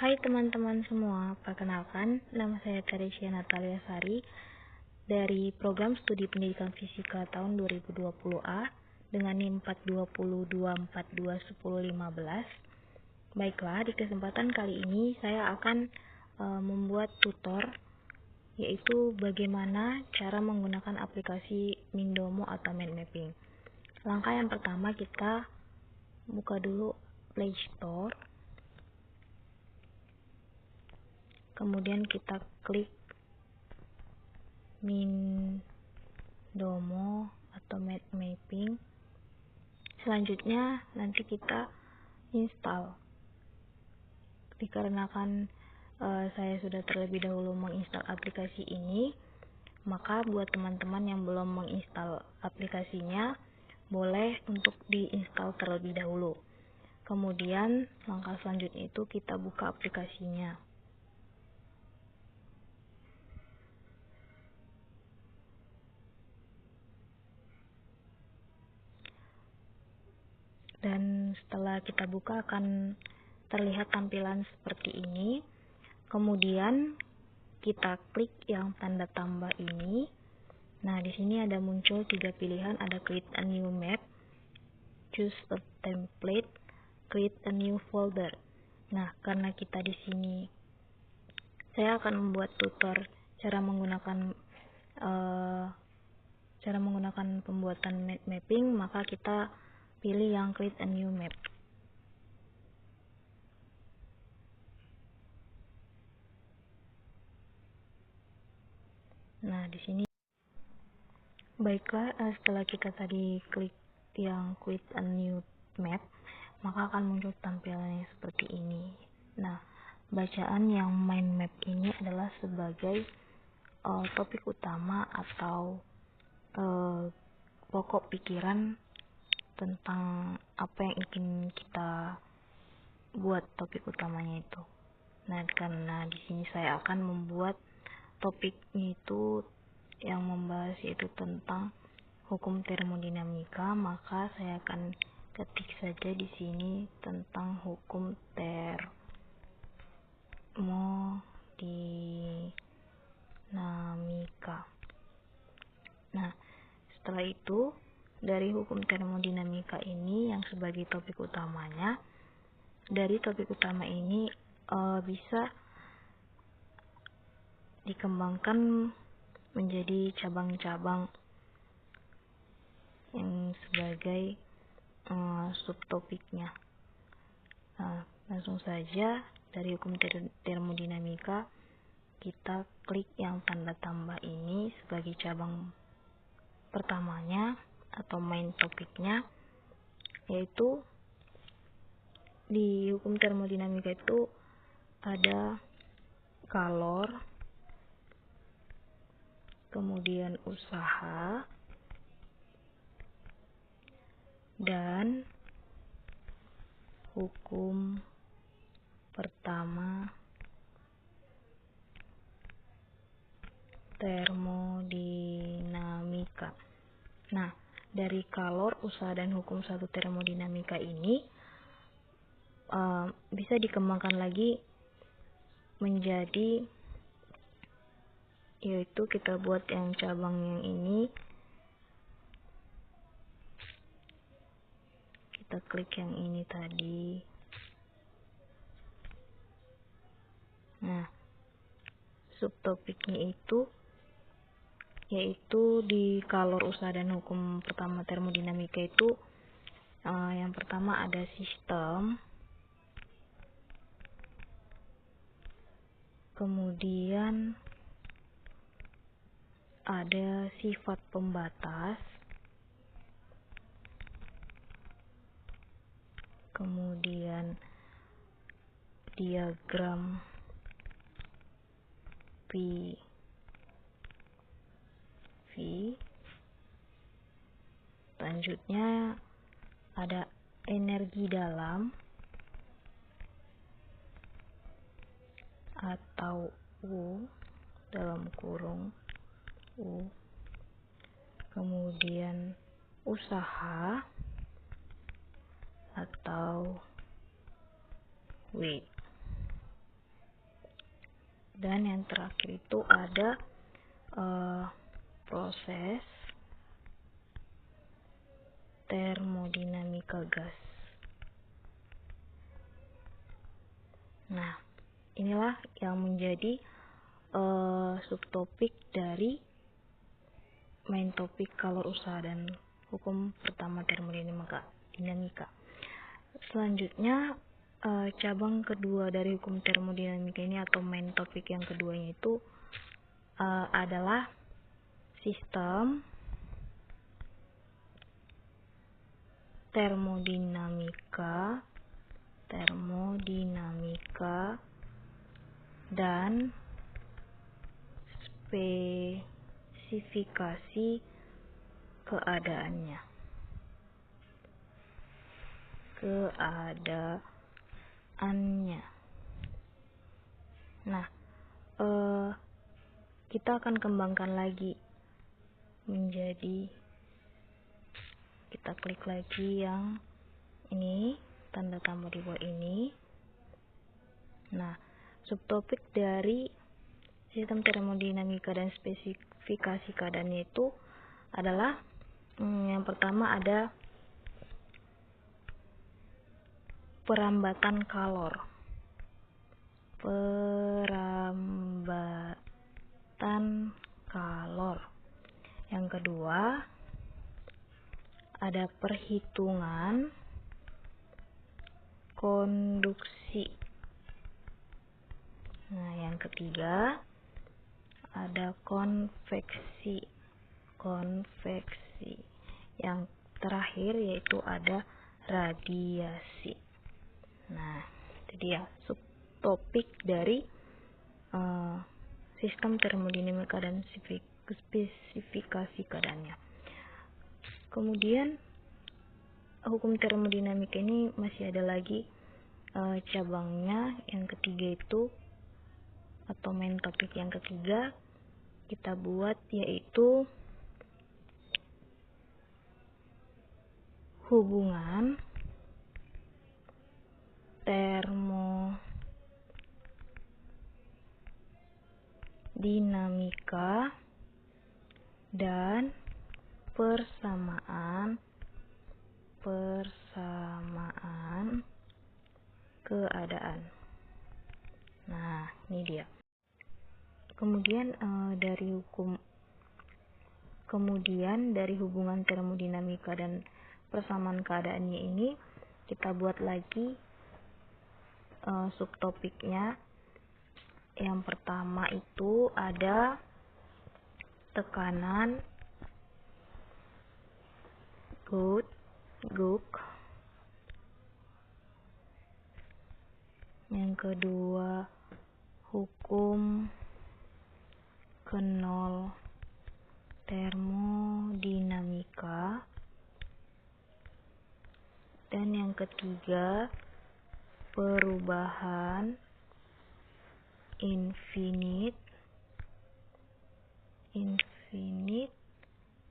Hai teman-teman semua, perkenalkan nama saya Teresia Natalia Sari dari Program Studi Pendidikan Fisika tahun 2020A dengan NIM 42024210115. Baiklah, di kesempatan kali ini saya akan membuat tutor, yaitu bagaimana cara menggunakan aplikasi Mindomo atau Mind Mapping. Langkah yang pertama, kita buka dulu Play Store. Kemudian kita klik Mindomo atau Mind Mapping. Selanjutnya nanti kita install. Dikarenakan saya sudah terlebih dahulu menginstal aplikasi ini, maka buat teman-teman yang belum menginstal aplikasinya, boleh untuk diinstal terlebih dahulu. Kemudian langkah selanjutnya itu kita buka aplikasinya. Dan setelah kita buka akan terlihat tampilan seperti ini. Kemudian kita klik yang tanda tambah ini. Nah, di sini ada muncul 3 pilihan, ada create a new map, choose a template, create a new folder. Nah, karena kita di sini saya akan membuat tutor cara menggunakan pembuatan map mapping, maka kita pilih yang create a new map. Nah, di sini baiklah, setelah kita tadi klik yang create a new map, maka akan muncul tampilannya seperti ini. Nah, bacaan yang mind map ini adalah sebagai topik utama atau pokok pikiran tentang apa yang ingin kita buat topik utamanya itu. Nah, karena di sini saya akan membuat topiknya itu yang membahas yaitu tentang hukum termodinamika, maka saya akan ketik saja di sini tentang hukum termodinamika. Nah, setelah itu dari hukum termodinamika ini yang sebagai topik utamanya, dari topik utama ini bisa dikembangkan menjadi cabang-cabang yang sebagai subtopiknya. Langsung saja dari hukum termodinamika kita klik yang tanda tambah ini sebagai cabang pertamanya atau main topiknya, yaitu di hukum termodinamika itu ada kalor, kemudian usaha, dan hukum pertama termodinamika. Nah, dari kalor, usaha, dan hukum satu termodinamika ini bisa dikembangkan lagi menjadi, yaitu kita buat yang cabang yang ini, kita klik yang ini tadi. Nah, subtopiknya itu yaitu di kalor, usaha, dan hukum pertama termodinamika itu yang pertama ada sistem, kemudian ada sifat pembatas, kemudian diagram PV, selanjutnya ada energi dalam atau U dalam kurung U, kemudian usaha atau W. Dan yang terakhir itu ada proses termodinamika gas. Nah, inilah yang menjadi subtopik dari main topik kalor usaha dan hukum pertama termodinamika. Selanjutnya cabang kedua dari hukum termodinamika ini atau main topik yang keduanya itu adalah sistem termodinamika dan spesifikasi keadaannya. Nah, kita akan kembangkan lagi menjadi, kita klik lagi yang ini, tanda tambah di bawah ini. Nah, subtopik dari sistem termodinamika dan spesifikasi keadaannya itu adalah yang pertama ada perambatan kalor. Yang kedua ada perhitungan konduksi. Nah, yang ketiga ada konveksi. Yang terakhir yaitu ada radiasi. Nah, itu dia subtopik dari sistem termodinamika dan spesifikasi keadaannya. Kemudian hukum termodinamika ini masih ada lagi cabangnya. Yang ketiga itu atau main topik yang ketiga kita buat yaitu hubungan termodinamika dan persamaan keadaan. Nah, ini dia. Kemudian dari hubungan termodinamika dan persamaan keadaannya ini kita buat lagi subtopiknya. Yang pertama itu ada tekanan Guck. Yang kedua hukum Knoll termodinamika. Dan yang ketiga perubahan infinite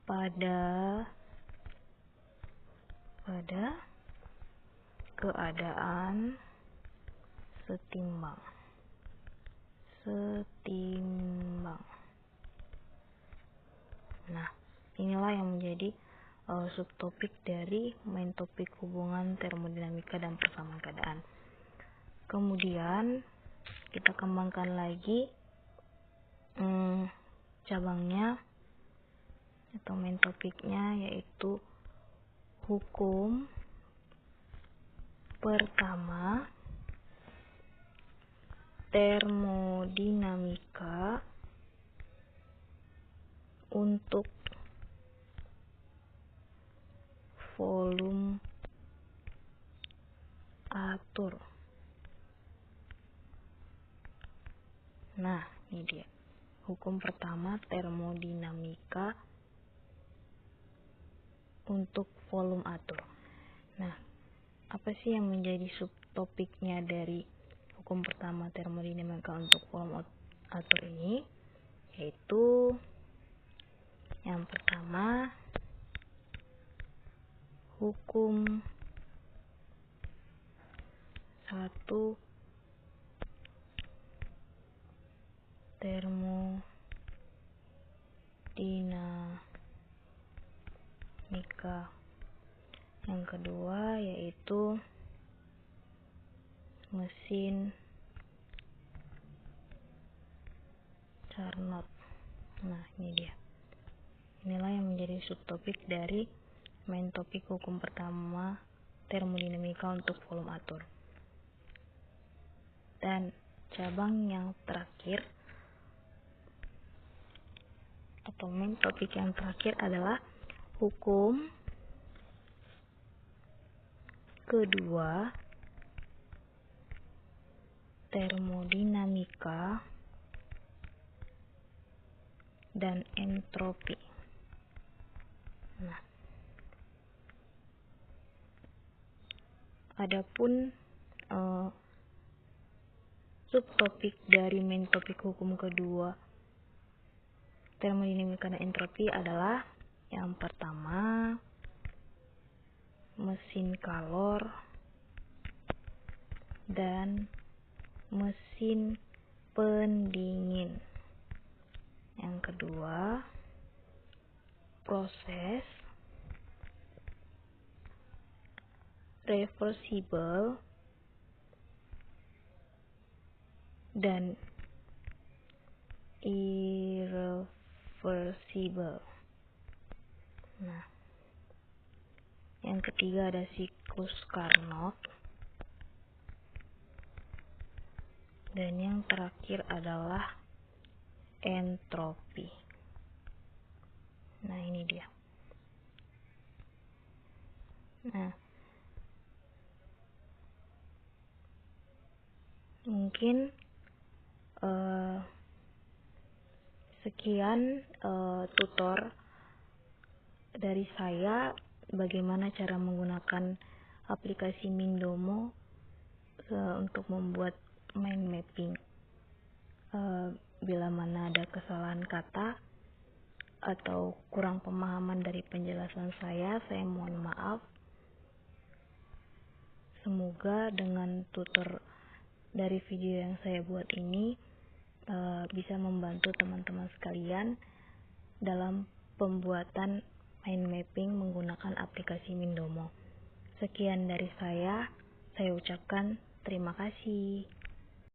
pada keadaan setimbang. Nah, inilah yang menjadi subtopik dari main topik hubungan termodinamika dan persamaan keadaan. Kemudian kita kembangkan lagi cabangnya atau main topiknya yaitu hukum pertama termodinamika untuk volume atur. Nah, ini dia. Hukum pertama termodinamika untuk volume atur. Nah, apa sih yang menjadi subtopiknya dari hukum pertama termodinamika untuk volume atur ini? Yaitu yang pertama hukum 1 termodinamika. Yang kedua yaitu mesin Carnot. Nah, ini dia. Inilah yang menjadi subtopik dari main topik hukum pertama termodinamika untuk volume atur. Dan cabang yang terakhir atau main topik yang terakhir adalah hukum kedua termodinamika dan entropi. Nah, adapun subtopik dari main topik hukum kedua termodinamika dan entropi adalah yang pertama mesin kalor dan mesin pendingin. Yang kedua, proses reversible dan irreversible. Nah, yang ketiga ada siklus Carnot. Dan yang terakhir adalah entropi. Nah, ini dia. Nah, mungkin sekian tutor dari saya bagaimana cara menggunakan aplikasi Mindomo untuk membuat mind mapping. Bila mana ada kesalahan kata atau kurang pemahaman dari penjelasan saya mohon maaf. Semoga dengan tutor dari video yang saya buat ini bisa membantu teman-teman sekalian dalam pembuatan mind mapping menggunakan aplikasi Mindomo. Sekian dari saya ucapkan terima kasih.